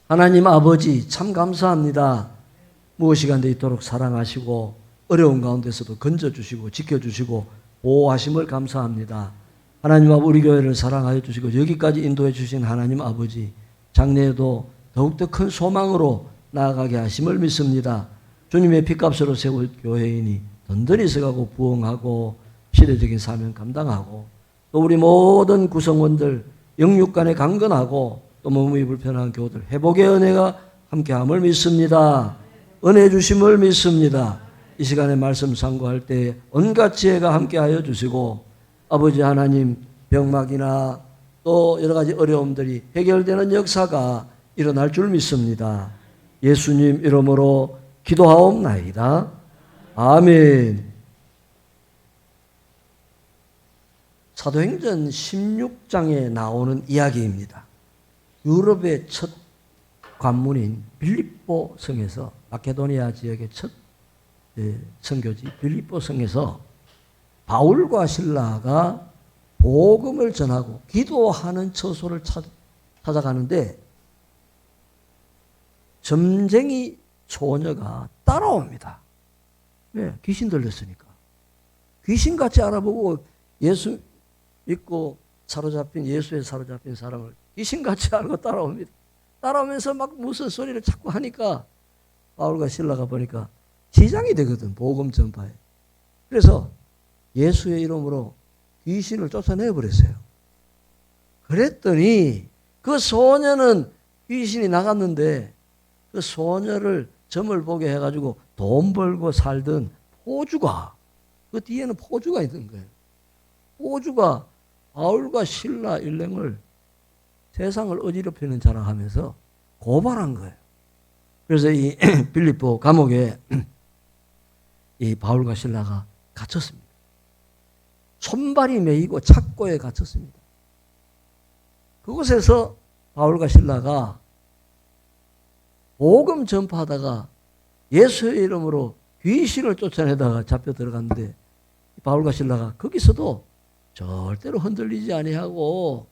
하나님 아버지 참 감사합니다. 무엇이간도 이토록 사랑하시고 어려운 가운데서도 건져주시고 지켜주시고 보호하심을 감사합니다. 하나님 아버지 우리 교회를 사랑하여 주시고 여기까지 인도해 주신 하나님 아버지 장래에도 더욱더 큰 소망으로 나아가게 하심을 믿습니다. 주님의 핏값으로 세운 교회이니 든든히 서가고 부흥하고 시대적인 사명 감당하고 또 우리 모든 구성원들 영육간에 강건하고 또 몸이 불편한 교우들 회복의 은혜가 함께함을 믿습니다. 은혜 주심을 믿습니다. 이 시간에 말씀 상고할 때 온갖 지혜가 함께하여 주시고 아버지 하나님 병막이나 또 여러 가지 어려움들이 해결되는 역사가 일어날 줄 믿습니다. 예수님 이름으로 기도하옵나이다. 아멘. 사도행전 16장에 나오는 이야기입니다. 유럽의 첫 관문인 빌립보 성에서 마케도니아 지역의 첫 선교지 빌립보 성에서 바울과 실라가 복음을 전하고 기도하는 처소를 찾아가는데 점쟁이 소녀가 따라옵니다. 왜? 귀신 들렸으니까. 귀신같이 알아보고 예수 믿고 사로잡힌 예수에 사로잡힌 사람을 귀신같이 알고 따라옵니다. 따라오면서 막 무슨 소리를 자꾸 하니까 바울과 실라가 보니까 지장이 되거든. 복음 전파에. 그래서 예수의 이름으로 귀신을 쫓아내버렸어요. 그랬더니 그 소녀는 귀신이 나갔는데 그 소녀를 점을 보게 해가지고 돈 벌고 살던 포주가 그 뒤에는 포주가 있는 거예요. 포주가 바울과 실라 일행을 세상을 어지럽히는 자라 하면서 고발한 거예요. 그래서 이 빌립보 감옥에 이 바울과 실라가 갇혔습니다. 손발이 매이고 착고에 갇혔습니다. 그곳에서 바울과 실라가 복음 전파하다가 예수의 이름으로 귀신을 쫓아내다가 잡혀 들어갔는데 바울과 실라가 거기서도 절대로 흔들리지 아니하고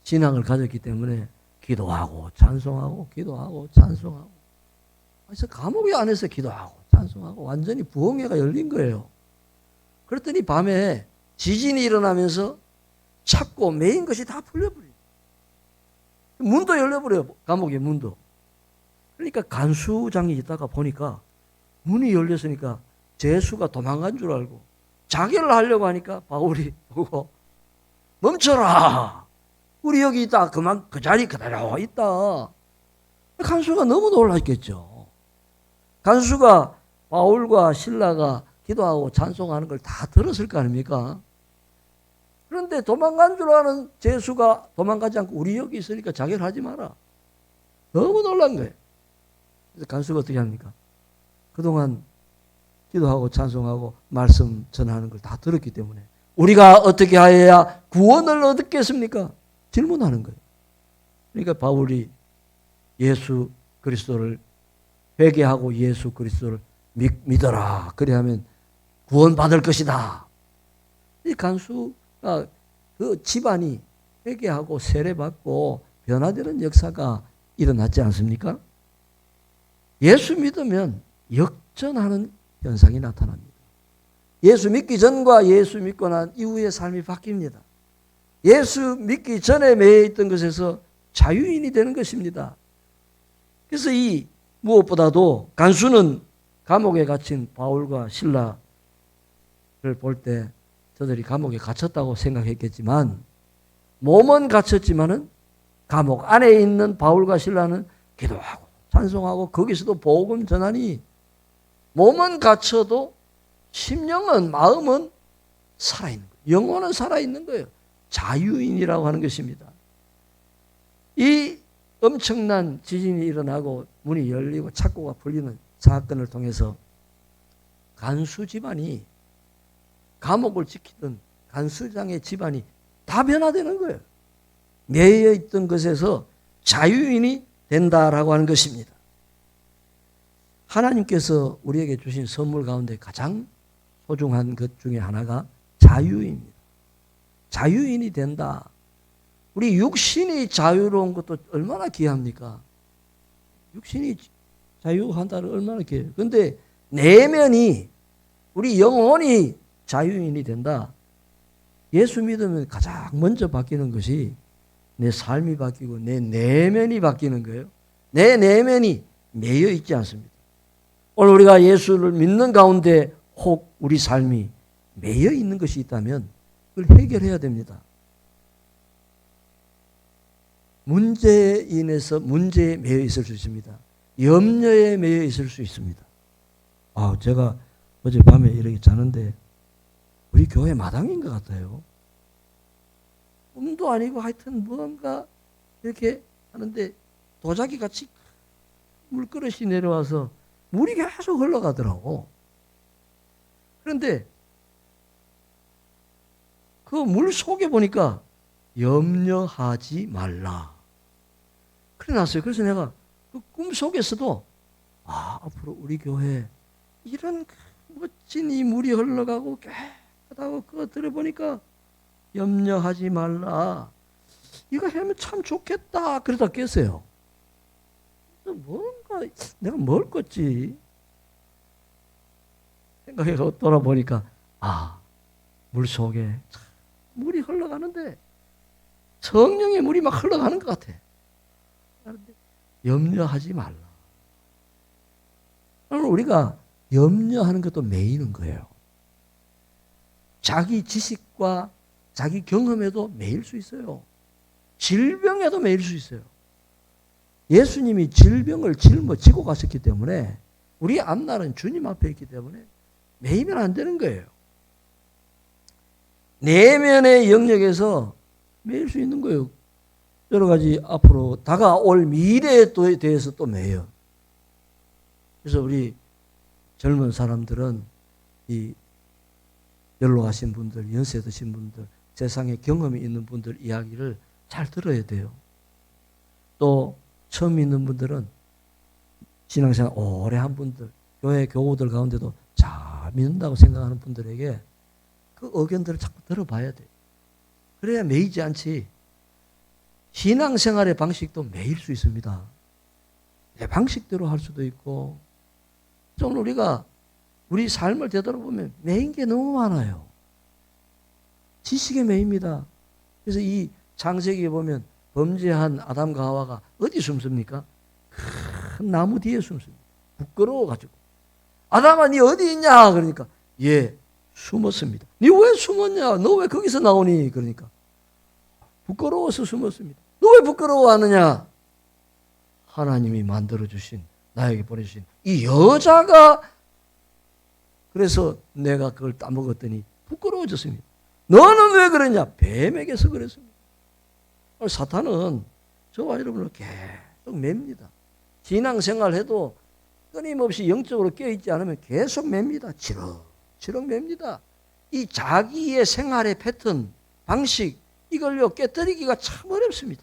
신앙을 가졌기 때문에 기도하고 찬송하고 기도하고 찬송하고 그래서 감옥 안에서 기도하고 찬송하고 완전히 부흥회가 열린 거예요. 그랬더니 밤에 지진이 일어나면서 찾고 메인 것이 다 풀려버려요. 문도 열려버려요. 감옥의 문도. 그러니까 간수장이 있다가 보니까 문이 열렸으니까 죄수가 도망간 줄 알고 자결을 하려고 하니까 바울이 보고 멈춰라. 우리 여기 있다. 그만 그 자리 그대로 있다. 간수가 너무 놀랐겠죠. 간수가 바울과 실라가 기도하고 찬송하는 걸 다 들었을 거 아닙니까? 그런데 도망간 줄 아는 죄수가 도망가지 않고 우리 여기 있으니까 자결하지 마라. 너무 놀란 거예요. 그래서 간수가 어떻게 합니까? 그동안 기도하고 찬송하고 말씀 전하는 걸 다 들었기 때문에 우리가 어떻게 하여야 구원을 얻겠습니까? 질문하는 거예요. 그러니까 바울이 예수 그리스도를 회개하고 예수 그리스도를 믿어라. 그래야면 구원받을 것이다. 이 간수가 그 집안이 회개하고 세례받고 변화되는 역사가 일어났지 않습니까? 예수 믿으면 역전하는 현상이 나타납니다. 예수 믿기 전과 예수 믿고 난 이후의 삶이 바뀝니다. 예수 믿기 전에 매여 있던 것에서 자유인이 되는 것입니다. 그래서 이 무엇보다도 간수는 감옥에 갇힌 바울과 실라를 볼 때 저들이 감옥에 갇혔다고 생각했겠지만 몸은 갇혔지만은 감옥 안에 있는 바울과 실라는 기도하고 찬송하고 거기서도 복음 전하니 몸은 갇혀도 심령은 마음은 살아있는 거예요. 영혼은 살아있는 거예요. 자유인이라고 하는 것입니다. 이 엄청난 지진이 일어나고 문이 열리고 착고가 풀리는 사건을 통해서 간수 집안이 감옥을 지키던 간수장의 집안이 다 변화되는 거예요. 매여 있던 것에서 자유인이 된다라고 하는 것입니다. 하나님께서 우리에게 주신 선물 가운데 가장 소중한 것 중에 하나가 자유입니다. 자유인이 된다. 우리 육신이 자유로운 것도 얼마나 귀합니까? 육신이 자유한다는 얼마나 귀해요. 그런데 내면이, 우리 영혼이 자유인이 된다. 예수 믿으면 가장 먼저 바뀌는 것이 내 삶이 바뀌고 내 내면이 바뀌는 거예요. 내 내면이 매여 있지 않습니다. 오늘 우리가 예수를 믿는 가운데 혹 우리 삶이 매여 있는 것이 있다면 그걸 해결해야 됩니다. 문제에 인해서 문제에 매여 있을 수 있습니다. 염려에 매여 있을 수 있습니다. 제가 어젯밤에 이렇게 자는데 우리 교회 마당인 것 같아요. 꿈도 아니고 하여튼 뭔가 이렇게 하는데 도자기 같이 물그릇이 내려와서 물이 계속 흘러가더라고. 그런데 그 물 속에 보니까 염려하지 말라. 그래 놨어요. 그래서 내가 그 꿈 속에서도 앞으로 우리 교회 이런 멋진 이 물이 흘러가고 깨끗하고 그거 들어보니까 염려하지 말라. 이거 하면 참 좋겠다. 그러다 깼어요. 뭔가 내가 뭘 껐지? 생각해 돌아보니까 물 속에 물이 흘러가는데 성령의 물이 막 흘러가는 것 같아. 염려하지 말라. 오늘 우리가 염려하는 것도 매이는 거예요. 자기 지식과 자기 경험에도 매일 수 있어요. 질병에도 매일 수 있어요. 예수님이 질병을 짊어지고 가셨기 때문에 우리 앞날은 주님 앞에 있기 때문에 매이면 안 되는 거예요. 내면의 영역에서 매일 수 있는 거예요. 여러 가지 앞으로 다가올 미래에 대해서 또 매여. 그래서 우리 젊은 사람들은 이 연로하신 분들, 연세 드신 분들, 세상에 경험이 있는 분들 이야기를 잘 들어야 돼요. 또 처음 믿는 분들은 신앙생활 오래 한 분들, 교회 교우들 가운데도 잘 믿는다고 생각하는 분들에게 그 의견들을 자꾸 들어봐야 돼요. 그래야 매이지 않지. 신앙생활의 방식도 매일 수 있습니다. 내 방식대로 할 수도 있고. 오늘 우리가 우리 삶을 되돌아보면 매인 게 너무 많아요. 지식에 매입니다. 그래서 이 창세기에 보면 범죄한 아담과 하와가 어디 숨습니까? 큰 나무 뒤에 숨습니다. 부끄러워가지고. 아담아 니 어디 있냐? 그러니까 숨었습니다. 니 왜 숨었냐? 너 왜 거기서 나오니? 그러니까 부끄러워서 숨었습니다. 너 왜 부끄러워하느냐? 하나님이 만들어주신 나에게 보내주신 이 여자가 그래서 내가 그걸 따먹었더니 부끄러워졌습니다. 너는 왜 그러냐? 뱀에게서 그랬습니다. 사탄은 저와 여러분을 계속 맵니다. 신앙생활 해도 끊임없이 영적으로 깨어있지 않으면 계속 맵니다. 치렁치렁 맵니다. 이 자기의 생활의 패턴, 방식 이걸요 깨뜨리기가 참 어렵습니다.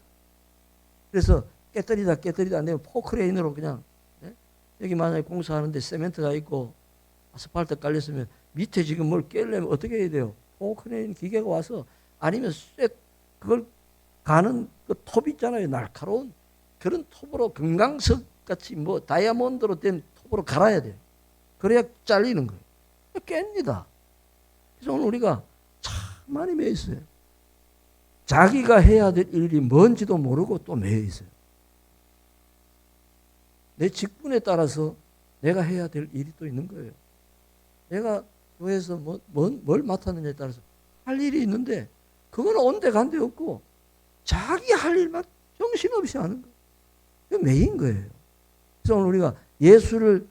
그래서 깨뜨리다 안 되면 포크레인으로 그냥 여기 만약에 공사하는데 세멘트가 있고 아스팔트 깔렸으면 밑에 지금 뭘 깨려면 어떻게 해야 돼요? 포크레인 기계가 와서 아니면 그걸 가는 그 톱 있잖아요. 날카로운 그런 톱으로 금강석 같이 다이아몬드로 된 톱으로 갈아야 돼요. 그래야 잘리는 거예요. 깹니다. 그래서 오늘 우리가 참 많이 매여 있어요. 자기가 해야 될 일이 뭔지도 모르고 또 매여 있어요. 내 직분에 따라서 내가 해야 될 일이 또 있는 거예요. 내가 교회에서 뭘 맡았느냐에 따라서 할 일이 있는데 그거는 온데간데 없고 자기 할 일만 정신없이 하는 거예요. 그게 매인 거예요. 그래서 오늘 우리가 예수를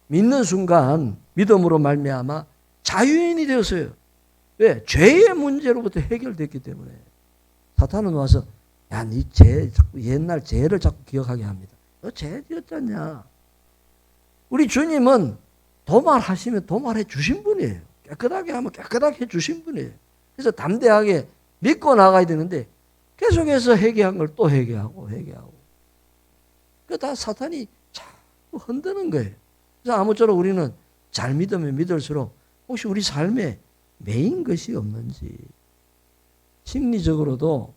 믿는 순간 믿음으로 말미암아 자유인이 되었어요. 왜? 죄의 문제로부터 해결됐기 때문에. 사탄은 와서 니 자꾸 옛날 죄를 자꾸 기억하게 합니다. 너 죄 지었잖냐. 우리 주님은 도말하시면 도말해 주신 분이에요. 깨끗하게 하면 깨끗하게 해 주신 분이에요. 그래서 담대하게 믿고 나가야 되는데 계속해서 회개한 걸 또 회개하고. 그 다 사탄이 자꾸 흔드는 거예요. 그래서 아무쪼록 우리는 잘 믿으면 믿을수록 혹시 우리 삶에 매인 것이 없는지 심리적으로도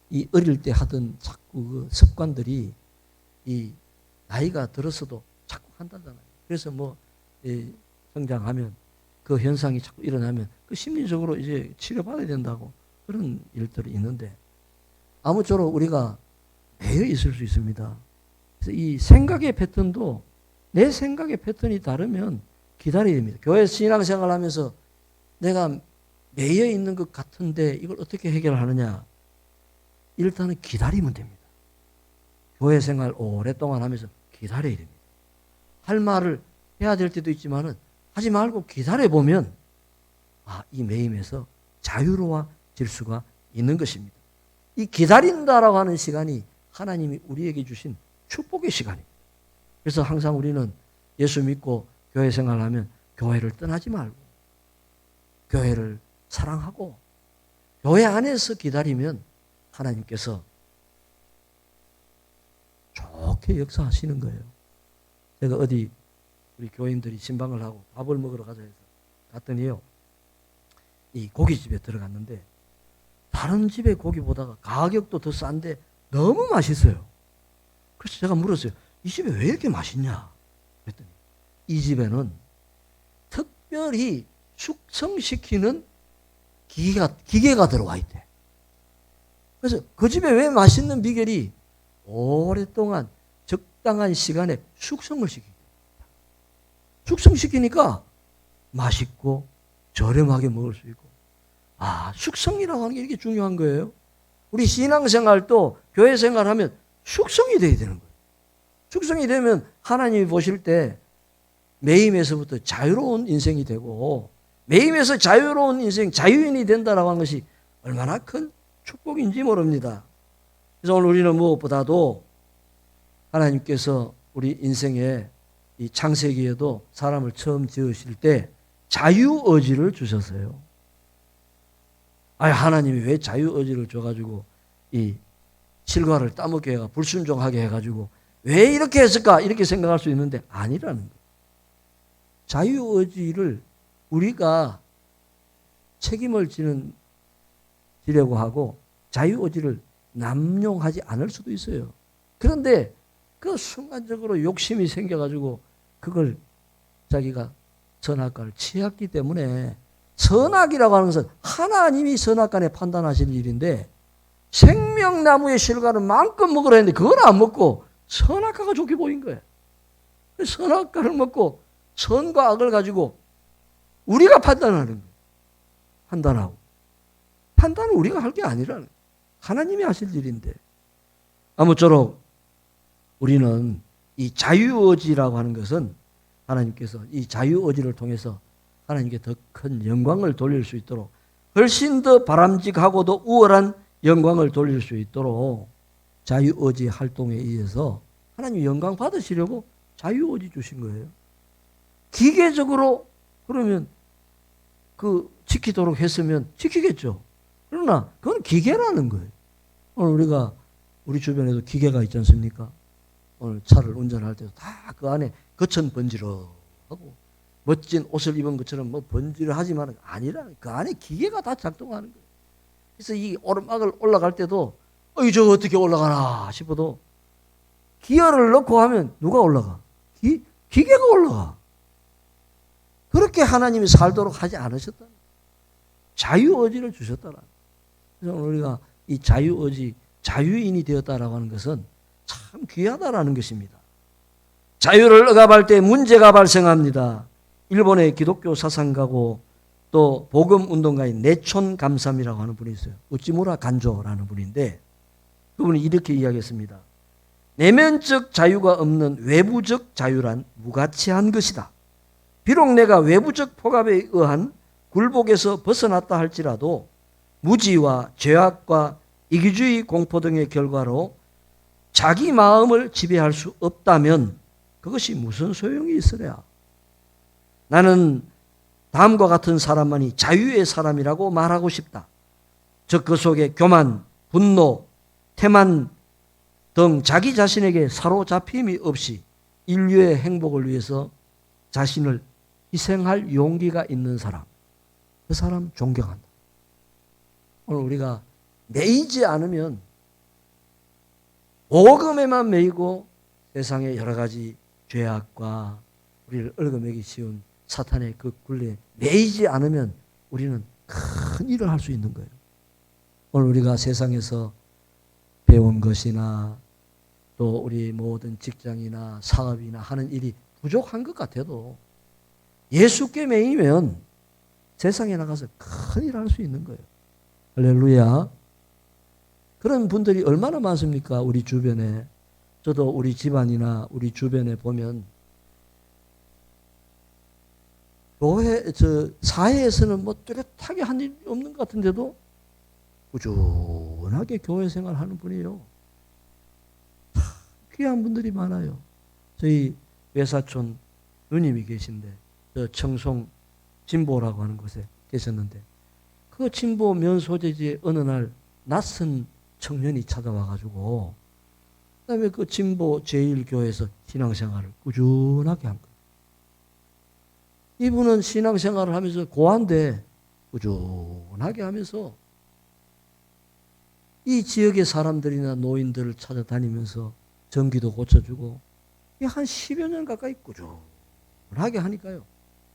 이 어릴 때 하던 자꾸 그 습관들이 이 나이가 들어서도 자꾸 한다잖아요. 그래서 뭐 성장하면 그 현상이 자꾸 일어나면 그 심리적으로 이제 치료받아야 된다고 그런 일들이 있는데 아무쪼록 우리가 매여 있을 수 있습니다. 그래서 이 생각의 패턴도 내 생각의 패턴이 다르면 기다려야 됩니다. 교회 신앙생활 하면서 내가 매여 있는 것 같은데 이걸 어떻게 해결하느냐. 일단은 기다리면 됩니다. 교회 생활 오랫동안 하면서 기다려야 됩니다. 할 말을 해야 될 때도 있지만은 하지 말고 기다려보면 이 매임에서 자유로워질 수가 있는 것입니다. 이 기다린다라고 하는 시간이 하나님이 우리에게 주신 축복의 시간입니다. 그래서 항상 우리는 예수 믿고 교회 생활하면 교회를 떠나지 말고 교회를 사랑하고 교회 안에서 기다리면 하나님께서 좋게 역사하시는 거예요. 제가 어디 우리 교인들이 신방을 하고 밥을 먹으러 가자 해서 갔더니요. 이 고깃집에 들어갔는데 다른 집의 고기보다가 가격도 더 싼데 너무 맛있어요. 그래서 제가 물었어요. 이 집에 왜 이렇게 맛있냐? 그랬더니 이 집에는 특별히 숙성시키는 기계가 들어와 있대. 그래서 그 집에 왜 맛있는 비결이 오랫동안 적당한 시간에 숙성을 시키고 숙성시키니까 맛있고 저렴하게 먹을 수 있고 숙성이라고 하는 게 이렇게 중요한 거예요. 우리 신앙생활도 교회 생활하면 숙성이 돼야 되는 거예요. 숙성이 되면 하나님이 보실 때 매임에서부터 자유로운 인생이 되고 매임에서 자유로운 인생, 자유인이 된다라고 하는 것이 얼마나 큰 축복인지 모릅니다. 그래서 오늘 우리는 무엇보다도 하나님께서 우리 인생에 이 창세기에도 사람을 처음 지으실 때 자유의지를 주셨어요. 하나님이 왜 자유의지를 줘가지고 이 실과를 따먹게 해가 불순종하게 해가지고 왜 이렇게 했을까? 이렇게 생각할 수 있는데 아니라는 거예요. 자유의지를 우리가 책임을 지려고 하고 자유의지를 남용하지 않을 수도 있어요. 그런데 그 순간적으로 욕심이 생겨가지고 그걸 자기가 선악과를 취했기 때문에 선악이라고 하는 것은 하나님이 선악간에 판단하실 일인데 생명나무의 실과는 마음껏 먹으라 했는데 그걸 안 먹고 선악과가 좋게 보인 거예요. 선악과를 먹고 선과 악을 가지고 우리가 판단하는 거예요. 판단은 우리가 할 게 아니라는 거예요. 하나님이 하실 일인데 아무쪼록 우리는 이 자유의지라고 하는 것은 하나님께서 이 자유의지를 통해서 하나님께 더 큰 영광을 돌릴 수 있도록 훨씬 더 바람직하고도 우월한 영광을 돌릴 수 있도록 자유의지 활동에 의해서 하나님 영광 받으시려고 자유의지 주신 거예요. 기계적으로 그러면 지키도록 했으면 지키겠죠. 그러나 그건 기계라는 거예요. 오늘 우리가 우리 주변에도 기계가 있지 않습니까? 오늘 차를 운전할 때도 다 그 안에 거천 번지르하고 멋진 옷을 입은 것처럼 뭐 번지르하지만 아니라 그 안에 기계가 다 작동하는 거예요. 그래서 이 오르막을 올라갈 때도 저거 어떻게 올라가나 싶어도 기어를 넣고 하면 누가 올라가? 기계가 올라가. 그렇게 하나님이 살도록 하지 않으셨다. 자유의지를 주셨다라. 그래서 우리가 이 자유의지, 자유인이 되었다라고 하는 것은 참 귀하다라는 것입니다. 자유를 억압할 때 문제가 발생합니다. 일본의 기독교 사상가고 또 복음운동가인 내촌 감삼이라고 하는 분이 있어요. 우찌무라 간조라는 분인데 그분이 이렇게 이야기했습니다. 내면적 자유가 없는 외부적 자유란 무가치한 것이다. 비록 내가 외부적 폭압에 의한 굴복에서 벗어났다 할지라도 무지와 죄악과 이기주의 공포 등의 결과로 자기 마음을 지배할 수 없다면 그것이 무슨 소용이 있으랴. 나는 다음과 같은 사람만이 자유의 사람이라고 말하고 싶다. 즉 그 속에 교만, 분노, 태만 등 자기 자신에게 사로잡힘이 없이 인류의 행복을 위해서 자신을 희생할 용기가 있는 사람. 그 사람 존경한다. 오늘 우리가 매이지 않으면 복음에만 매이고 세상의 여러 가지 죄악과 우리를 얽어매기 쉬운 사탄의 그 굴레에 매이지 않으면 우리는 큰 일을 할 수 있는 거예요. 오늘 우리가 세상에서 배운 것이나 또 우리 모든 직장이나 사업이나 하는 일이 부족한 것 같아도 예수께 매이면 세상에 나가서 큰 일을 할 수 있는 거예요. 할렐루야. 그런 분들이 얼마나 많습니까? 우리 주변에. 저도 우리 집안이나 우리 주변에 보면 사회에서는 뭐 뚜렷하게 한 일 없는 것 같은데도 꾸준하게 교회 생활하는 분이에요. 귀한 분들이 많아요. 저희 외사촌 누님이 계신데 저 청송 진보라고 하는 곳에 계셨는데 그 진보 면소재지에 어느 날 낯선 청년이 찾아와가지고 그다음에 그 진보 제1교회에서 신앙생활을 꾸준하게 한 거예요. 이분은 신앙생활을 하면서 고한데 꾸준하게 하면서 이 지역의 사람들이나 노인들을 찾아다니면서 전기도 고쳐주고 한 10여 년 가까이 꾸준하게 하니까요.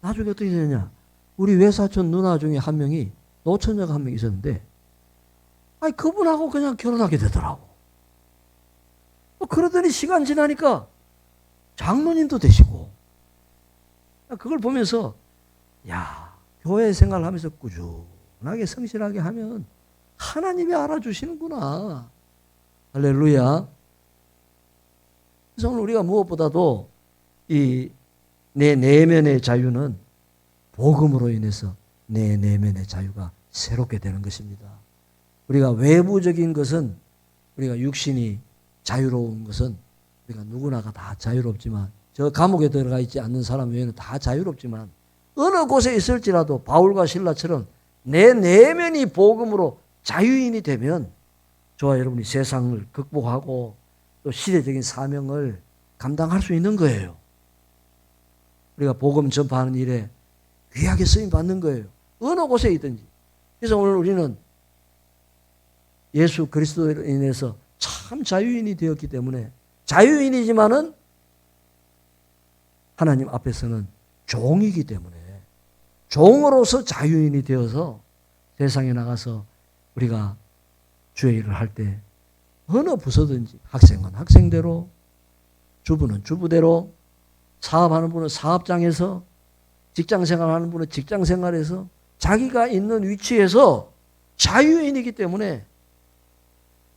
나중에 어떻게 되느냐. 우리 외사촌 누나 중에 한 명이 노처녀가 한 명 있었는데 아니 그분하고 그냥 결혼하게 되더라고. 그러더니 시간 지나니까 장로님도 되시고 그걸 보면서 야 교회 생활하면서 꾸준하게 성실하게 하면 하나님이 알아주시는구나. 할렐루야. 그래서 오늘 우리가 무엇보다도 이 내 내면의 자유는 복음으로 인해서 내 내면의 자유가 새롭게 되는 것입니다. 우리가 외부적인 것은 우리가 육신이 자유로운 것은 우리가 누구나가 다 자유롭지만 저 감옥에 들어가 있지 않는 사람 외에는 다 자유롭지만 어느 곳에 있을지라도 바울과 실라처럼 내 내면이 복음으로 자유인이 되면 저와 여러분이 세상을 극복하고 또 시대적인 사명을 감당할 수 있는 거예요. 우리가 복음 전파하는 일에 귀하게 쓰임 받는 거예요. 어느 곳에 있든지. 그래서 오늘 우리는 예수 그리스도로 인해서 참 자유인이 되었기 때문에 자유인이지만은 하나님 앞에서는 종이기 때문에 종으로서 자유인이 되어서 세상에 나가서 우리가 주의 일을 할 때 어느 부서든지 학생은 학생대로 주부는 주부대로 사업하는 분은 사업장에서 직장생활하는 분은 직장생활에서 자기가 있는 위치에서 자유인이기 때문에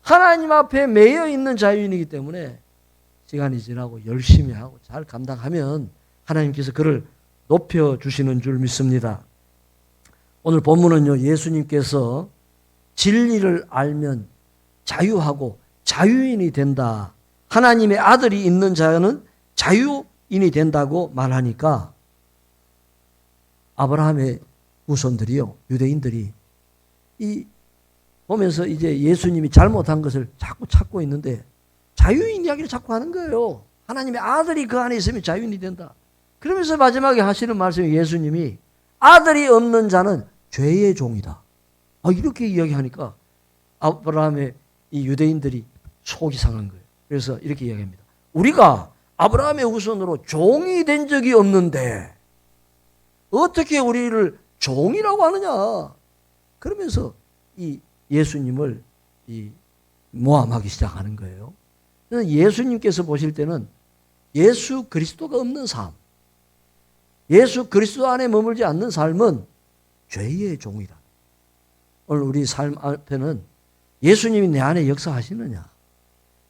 하나님 앞에 매여 있는 자유인이기 때문에 시간이 지나고 열심히 하고 잘 감당하면 하나님께서 그를 높여주시는 줄 믿습니다. 오늘 본문은요, 예수님께서 진리를 알면 자유하고 자유인이 된다. 하나님의 아들이 있는 자는 자유인이 된다고 말하니까 아브라함의 후손들이요, 유대인들이 이 보면서 이제 예수님이 잘못한 것을 자꾸 찾고 있는데 자유인 이야기를 자꾸 하는 거예요. 하나님의 아들이 그 안에 있으면 자유인이 된다. 그러면서 마지막에 하시는 말씀이 예수님이 아들이 없는 자는 죄의 종이다. 이렇게 이야기하니까 아브라함의 이 유대인들이 속이 상한 거예요. 그래서 이렇게 이야기합니다. 우리가 아브라함의 후손으로 종이 된 적이 없는데 어떻게 우리를 종이라고 하느냐. 그러면서 이 예수님을 모함하기 시작하는 거예요. 그래서 예수님께서 보실 때는 예수 그리스도가 없는 삶, 예수 그리스도 안에 머물지 않는 삶은 죄의 종이다. 오늘 우리 삶 앞에는 예수님이 내 안에 역사하시느냐,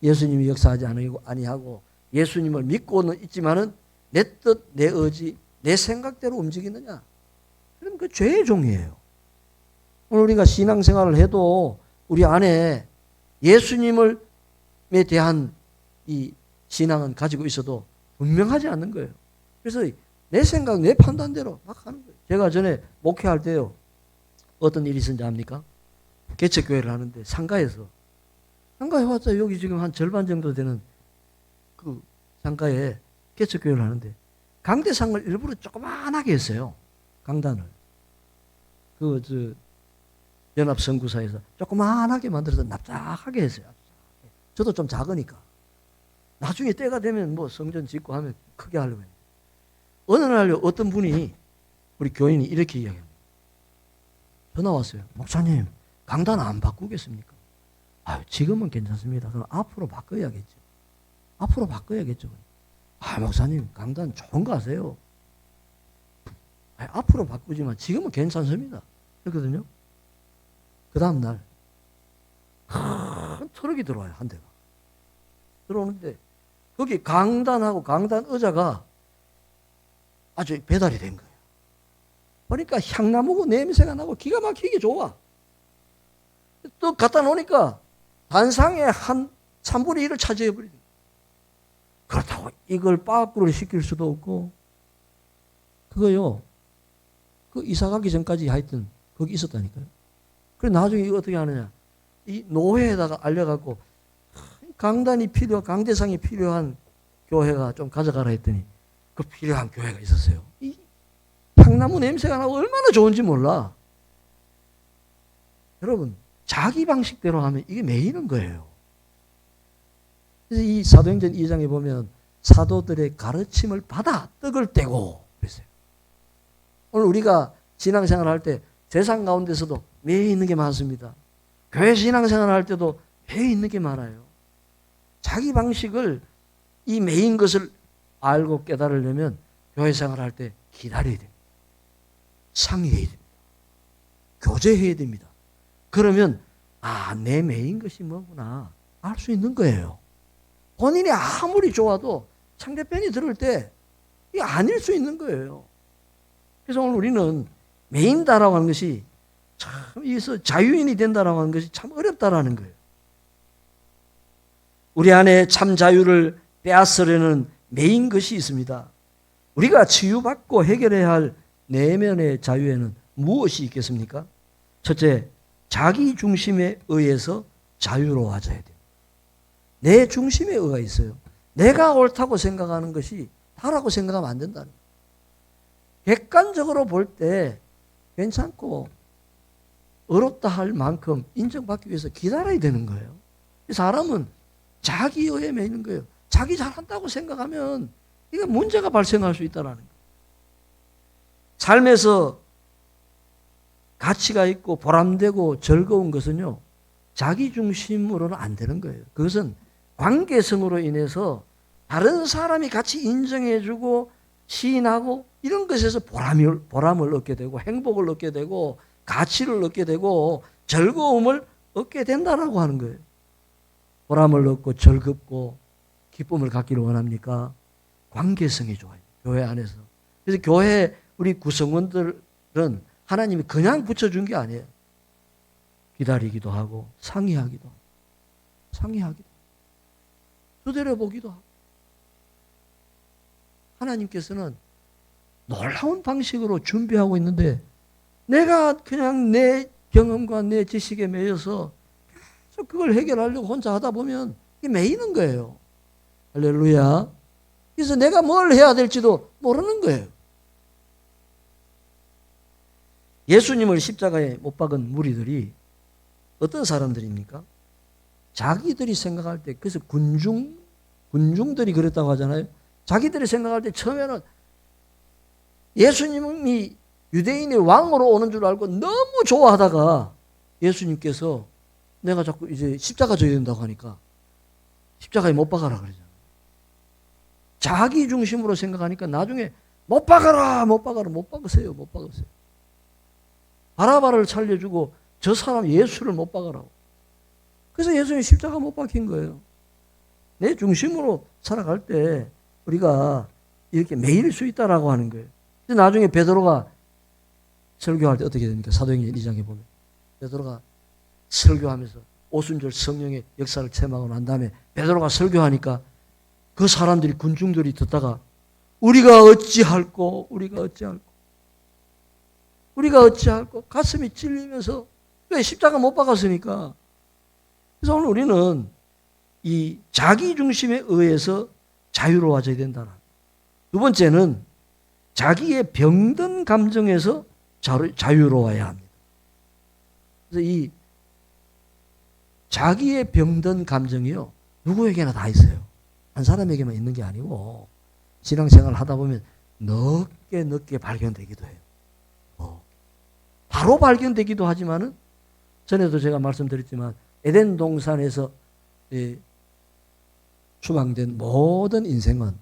예수님이 역사하지 아니하고 예수님을 믿고는 있지만은 내 뜻, 내 의지, 내 생각대로 움직이느냐, 그럼 그 죄의 종이에요. 오늘 우리가 신앙생활을 해도 우리 안에 예수님에 대한 이 신앙은 가지고 있어도 분명하지 않는 거예요. 그래서 내 생각, 내 판단대로 막 하는 거예요. 제가 전에 목회할 때요, 어떤 일이 있었는지 압니까? 개척교회를 하는데 상가에 왔자 여기 지금 한 절반 정도 되는 그 상가에 개척교회를 하는데 강대상을 일부러 조그만하게 했어요. 강단을. 연합선구사에서 조그만하게 만들어서 납작하게 했어요. 저도 좀 작으니까. 나중에 때가 되면 뭐 성전 짓고 하면 크게 하려고 했는데 어느 날 어떤 분이 우리 교인이 이렇게 이야기합니다. 전화 왔어요. 목사님, 강단 안 바꾸겠습니까? 아유, 지금은 괜찮습니다. 그럼 앞으로 바꿔야겠죠. 앞으로 바꿔야겠죠. 아, 목사님, 강단 좋은 거 아세요? 아니, 앞으로 바꾸지만 지금은 괜찮습니다. 그렇거든요. 그 다음날 큰 트럭이 들어와요. 한 대가. 들어오는데 거기 강단하고 강단 의자가 아주 배달이 된 거예요. 그러니까 향나무고 냄새가 나고 기가 막히게 좋아. 또 갖다 놓으니까 단상의 한 3분의 1을 차지해버리는 거예요. 그렇다고 이걸 밖으로 시킬 수도 없고, 그거요, 그 이사 가기 전까지 하여튼 거기 있었다니까요. 그래 나중에 이거 어떻게 하느냐. 이 노회에다가 알려갖고 강대상이 필요한 교회가 좀 가져가라 했더니 그 필요한 교회가 있었어요. 이 향나무 냄새가 나고 얼마나 좋은지 몰라. 여러분, 자기 방식대로 하면 이게 매이는 거예요. 그래서 이 사도행전 2장에 보면 사도들의 가르침을 받아 떡을 떼고 그랬어요. 오늘 우리가 신앙생활 할 때 세상 가운데서도 매여 있는 게 많습니다. 교회 신앙생활 할 때도 매여 있는 게 많아요. 자기 방식을 이 매인 것을 알고 깨달으려면 교회 생활 할 때 기다려야 됩니다. 상의해야 됩니다. 교제해야 됩니다. 그러면 내 매인 것이 뭐구나 알 수 있는 거예요. 본인이 아무리 좋아도 상대편이 들을 때 이게 아닐 수 있는 거예요. 그래서 오늘 우리는 매인다라고 하는 것이 참 여기서 자유인이 된다라고 하는 것이 참 어렵다라는 거예요. 우리 안에 참 자유를 빼앗으려는 매인 것이 있습니다. 우리가 치유받고 해결해야 할 내면의 자유에는 무엇이 있겠습니까? 첫째, 자기 중심에 의해서 자유로워져야 돼요. 내 중심에 의가 있어요. 내가 옳다고 생각하는 것이 다라고 생각하면 안 된다는 거예요. 객관적으로 볼 때 괜찮고 어렵다 할 만큼 인정받기 위해서 기다려야 되는 거예요. 사람은 자기 의에 매이는 거예요. 자기 잘한다고 생각하면 이게 문제가 발생할 수 있다는 거예요. 삶에서 가치가 있고 보람되고 즐거운 것은요, 자기 중심으로는 안 되는 거예요. 그것은 관계성으로 인해서 다른 사람이 같이 인정해주고 시인하고 이런 것에서 보람을 얻게 되고 행복을 얻게 되고 가치를 얻게 되고 즐거움을 얻게 된다라고 하는 거예요. 보람을 얻고 즐겁고 기쁨을 갖기를 원합니까? 관계성이 좋아요. 교회 안에서. 그래서 교회 우리 구성원들은 하나님이 그냥 붙여준 게 아니에요. 기다리기도 하고 상의하기도 하고 두드려보기도 하고. 하나님께서는 놀라운 방식으로 준비하고 있는데 내가 그냥 내 경험과 내 지식에 매여서 계속 그걸 해결하려고 혼자 하다 보면 이게 매이는 거예요. 할렐루야. 그래서 내가 뭘 해야 될지도 모르는 거예요. 예수님을 십자가에 못 박은 무리들이 어떤 사람들입니까? 자기들이 생각할 때, 그래서 군중들이 그랬다고 하잖아요. 자기들이 생각할 때 처음에는 예수님이 유대인의 왕으로 오는 줄 알고 너무 좋아하다가 예수님께서 내가 자꾸 이제 십자가 져야 된다고 하니까 십자가에 못 박아라 그러잖아요. 자기 중심으로 생각하니까 나중에 못 박아라, 못 박으세요. 바라바를 살려주고 저 사람 예수를 못 박으라고. 그래서 예수님이 십자가 못 박힌 거예요. 내 중심으로 살아갈 때 우리가 이렇게 매일 수 있다라고 하는 거예요. 근데 나중에 베드로가 설교할 때 어떻게 됩니까? 사도행전 2장에 보면 베드로가 설교하면서 오순절 성령의 역사를 체험하고 난 다음에 베드로가 설교하니까 그 사람들이 군중들이 듣다가 우리가 어찌할꼬 가슴이 찔리면서 왜 십자가 못 박았으니까. 그래서 오늘 우리는 이 자기 중심에 의해서 자유로워져야 된다. 두 번째는 자기의 병든 감정에서 자유로워야 합니다. 그래서 이 자기의 병든 감정이요, 누구에게나 다 있어요. 한 사람에게만 있는 게 아니고 신앙생활을 하다 보면 늦게 발견되기도 해요. 바로 발견되기도 하지만은 전에도 제가 말씀드렸지만 에덴 동산에서 추방된 모든 인생은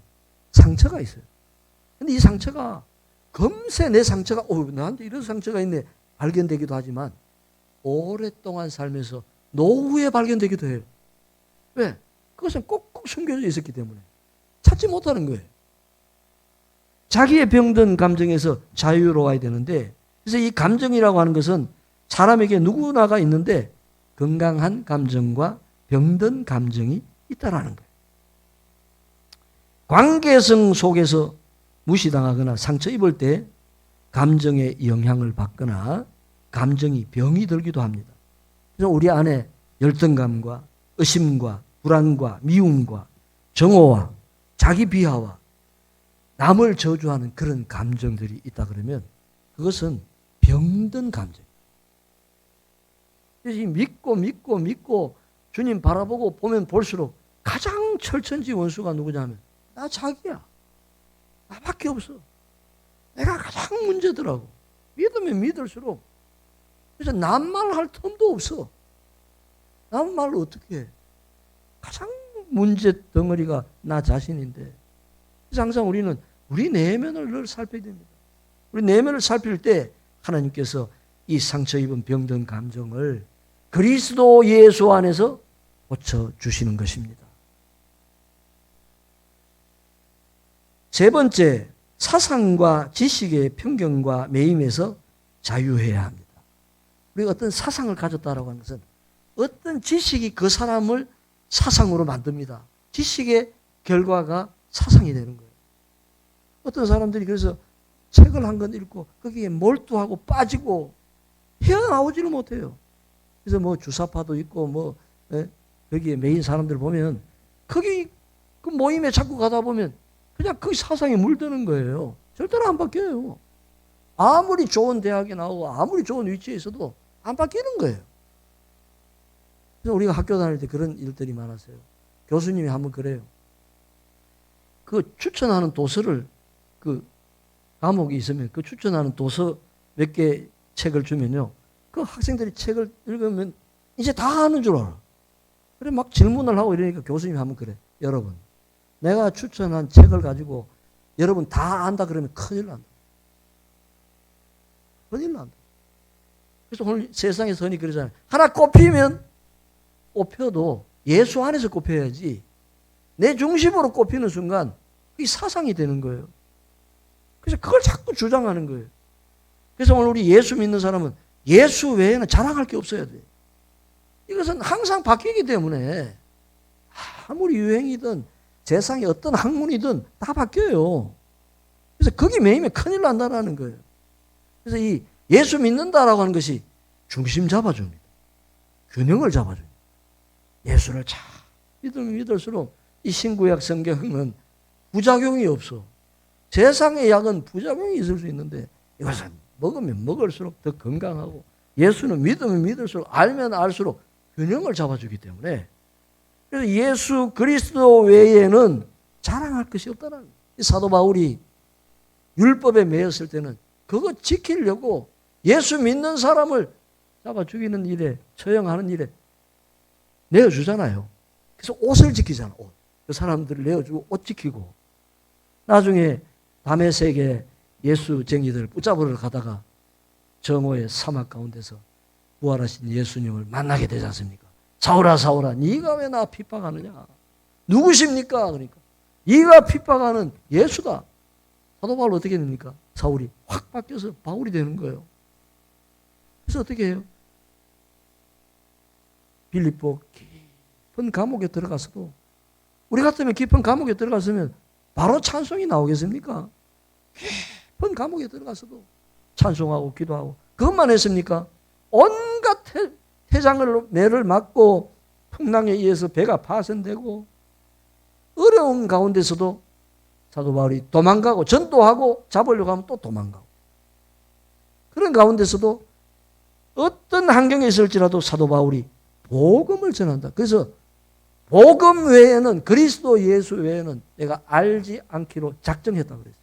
상처가 있어요. 근데 이 상처가 금세 내 상처가 나한테 이런 상처가 있네 발견되기도 하지만 오랫동안 살면서 노후에 발견되기도 해요. 왜? 그것은 꼭꼭 숨겨져 있었기 때문에 찾지 못하는 거예요. 자기의 병든 감정에서 자유로워야 되는데 그래서 이 감정이라고 하는 것은 사람에게 누구나가 있는데 건강한 감정과 병든 감정이 있다라는 거예요. 관계성 속에서 무시당하거나 상처 입을 때 감정의 영향을 받거나 감정이 병이 들기도 합니다. 그래서 우리 안에 열등감과 의심과 불안과 미움과 정오와 자기 비하와 남을 저주하는 그런 감정들이 있다 그러면 그것은 병든 감정. 그래서 믿고 주님 바라보고 보면 볼수록 가장 철천지 원수가 누구냐 하면 나 자기야. 나밖에 없어. 내가 가장 문제더라고. 믿으면 믿을수록 그래서 남말할 틈도 없어. 남말을 어떻게 해? 가장 문제 덩어리가 나 자신인데 그래서 항상 우리는 우리 내면을 늘 살펴야 됩니다. 우리 내면을 살필 때 하나님께서 이 상처 입은 병든 감정을 그리스도 예수 안에서 고쳐주시는 것입니다. 세 번째, 사상과 지식의 편견과 매임에서 자유해야 합니다. 우리가 어떤 사상을 가졌다라고 하는 것은 어떤 지식이 그 사람을 사상으로 만듭니다. 지식의 결과가 사상이 되는 거예요. 어떤 사람들이 그래서 책을 한 권 읽고 거기에 몰두하고 빠지고 헤어나오지를 못해요. 그래서 뭐 주사파도 있고 거기에 매인 사람들 보면 거기 그 모임에 자꾸 가다 보면 그냥 그 사상에 물드는 거예요. 절대로 안 바뀌어요. 아무리 좋은 대학에 나오고 아무리 좋은 위치에 있어도 안 바뀌는 거예요. 그래서 우리가 학교 다닐 때 그런 일들이 많았어요. 교수님이 한번 그래요. 그 추천하는 도서를 그 과목이 있으면 그 추천하는 도서 몇 개 책을 주면요. 그 학생들이 책을 읽으면 이제 다 아는 줄 알아. 그래 막 질문을 하고 이러니까 교수님이 한번 그래. 여러분 내가 추천한 책을 가지고 여러분 다 안다 그러면 큰일 난다. 큰일 난다. 그래서 오늘 세상에서 흔히 그러잖아요. 하나 꼽혀도 예수 안에서 꼽혀야지 내 중심으로 꼽히는 순간 그게 사상이 되는 거예요. 그래서 그걸 자꾸 주장하는 거예요. 그래서 오늘 우리 예수 믿는 사람은 예수 외에는 자랑할 게 없어야 돼. 이것은 항상 바뀌기 때문에 아무리 유행이든 세상에 어떤 학문이든 다 바뀌어요. 그래서 거기 매이면 큰일 난다라는 거예요. 그래서 이 예수 믿는다라고 하는 것이 중심 잡아줍니다. 균형을 잡아줍니다. 예수를 잘 믿으면 믿을수록 이 신구약 성경은 부작용이 없어. 세상의 약은 부작용이 있을 수 있는데 이것은 먹으면 먹을수록 더 건강하고 예수는 믿으면 믿을수록 알면 알수록 균형을 잡아주기 때문에 그래서 예수 그리스도 외에는 자랑할 것이 없다는 거예요. 사도 바울이 율법에 매였을 때는 그거 지키려고 예수 믿는 사람을 잡아 죽이는 일에 처형하는 일에 내어주잖아요. 그래서 옷을 지키잖아. 옷. 그 사람들을 내어주고 옷 지키고 나중에 다메섹에 예수쟁이들 붙잡으러 가다가 정오의 사막 가운데서 부활하신 예수님을 만나게 되지 않습니까? 사울아 사울아 네가 왜 나 핍박하느냐? 누구십니까? 그러니까 네가 핍박하는 예수다. 사도 바울 어떻게 됩니까? 사울이 확 바뀌어서 바울이 되는 거예요. 그래서 어떻게 해요? 빌립보 깊은 감옥에 들어가서도 우리 같으면 깊은 감옥에 들어갔으면 바로 찬송이 나오겠습니까? 깊은 감옥에 들어가서도 찬송하고 기도하고 그것만 했습니까? 온갖 태장을 매를 맞고 풍랑에 의해서 배가 파손되고 어려운 가운데서도 사도 바울이 도망가고 전도하고 잡으려고 하면 또 도망가고 그런 가운데서도 어떤 환경에 있을지라도 사도 바울이 복음을 전한다. 그래서 복음 외에는, 그리스도 예수 외에는 내가 알지 않기로 작정했다고 그랬어요.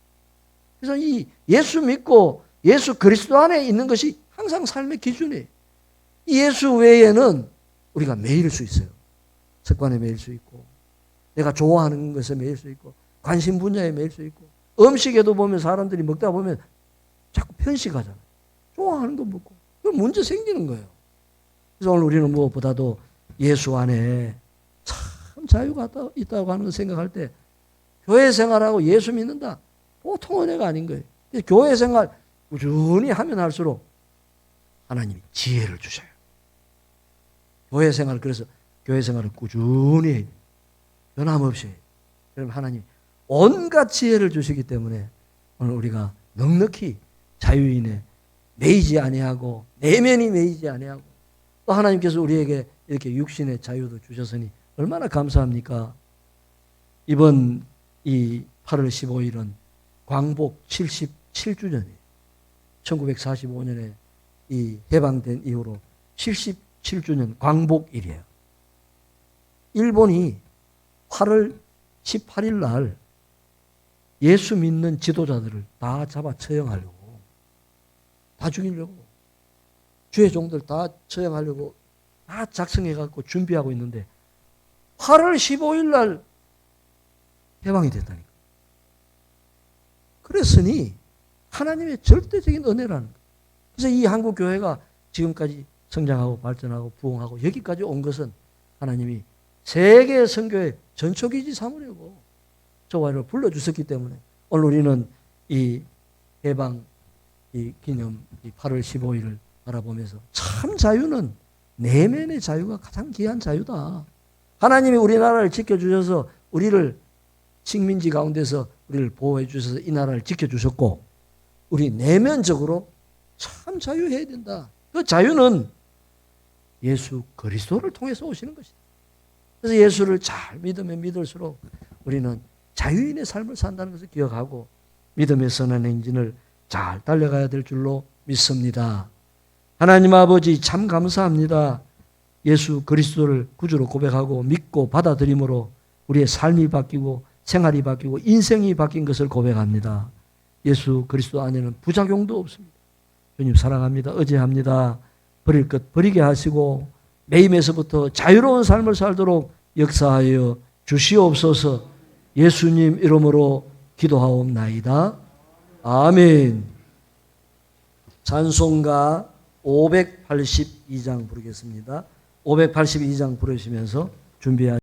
그래서 이 예수 믿고 예수 그리스도 안에 있는 것이 항상 삶의 기준이에요. 이 예수 외에는 우리가 매일 수 있어요. 습관에 매일 수 있고, 내가 좋아하는 것에 매일 수 있고, 관심 분야에 매일 수 있고, 음식에도 보면 사람들이 먹다 보면 자꾸 편식하잖아요. 좋아하는 거 먹고. 그럼 문제 생기는 거예요. 그래서 오늘 우리는 무엇보다도 예수 안에 참 자유가 있다고 하는 걸 생각할 때 교회 생활하고 예수 믿는다. 보통 은혜가 아닌 거예요. 교회 생활 꾸준히 하면 할수록 하나님이 지혜를 주셔요. 교회 생활, 그래서 교회 생활을 꾸준히 해야 돼요. 변함없이 해야 돼요. 그럼 하나님이 온갖 지혜를 주시기 때문에 오늘 우리가 넉넉히 자유인에 매이지 아니하고 내면이 매이지 아니하고 또 하나님께서 우리에게 이렇게 육신의 자유도 주셨으니 얼마나 감사합니까? 이번 이 8월 15일은 광복 77주년이에요. 1945년에 이 해방된 이후로 77주년 광복일이에요. 일본이 8월 18일 날 예수 믿는 지도자들을 다 잡아 처형하려고, 다 죽이려고, 주의 종들 다 처형하려고 다 작성해갖고 준비하고 있는데 8월 15일 날 해방이 됐다니까. 그랬으니 하나님의 절대적인 은혜라는 거예요. 그래서 이 한국 교회가 지금까지 성장하고 발전하고 부흥하고 여기까지 온 것은 하나님이 세계 선교의 전초기지 삼으려고 저와를 불러주셨기 때문에 오늘 우리는 이 해방 이 기념 이 8월 15일을 바라보면서 참 자유는 내면의 자유가 가장 귀한 자유다. 하나님이 우리나라를 지켜주셔서 우리를 식민지 가운데서 우리를 보호해 주셔서 이 나라를 지켜주셨고 우리 내면적으로 참 자유해야 된다. 그 자유는 예수 그리스도를 통해서 오시는 것이다. 그래서 예수를 잘 믿으면 믿을수록 우리는 자유인의 삶을 산다는 것을 기억하고 믿음의 선한 행진을 잘 달려가야 될 줄로 믿습니다. 하나님 아버지 참 감사합니다. 예수 그리스도를 구주로 고백하고 믿고 받아들임으로 우리의 삶이 바뀌고 생활이 바뀌고 인생이 바뀐 것을 고백합니다. 예수 그리스도 안에는 부작용도 없습니다. 주님 사랑합니다. 의지합니다. 버릴 것 버리게 하시고 매임에서부터 자유로운 삶을 살도록 역사하여 주시옵소서. 예수님 이름으로 기도하옵나이다. 아멘. 찬송가 582장 부르겠습니다. 582장 부르시면서 준비하시겠습니다.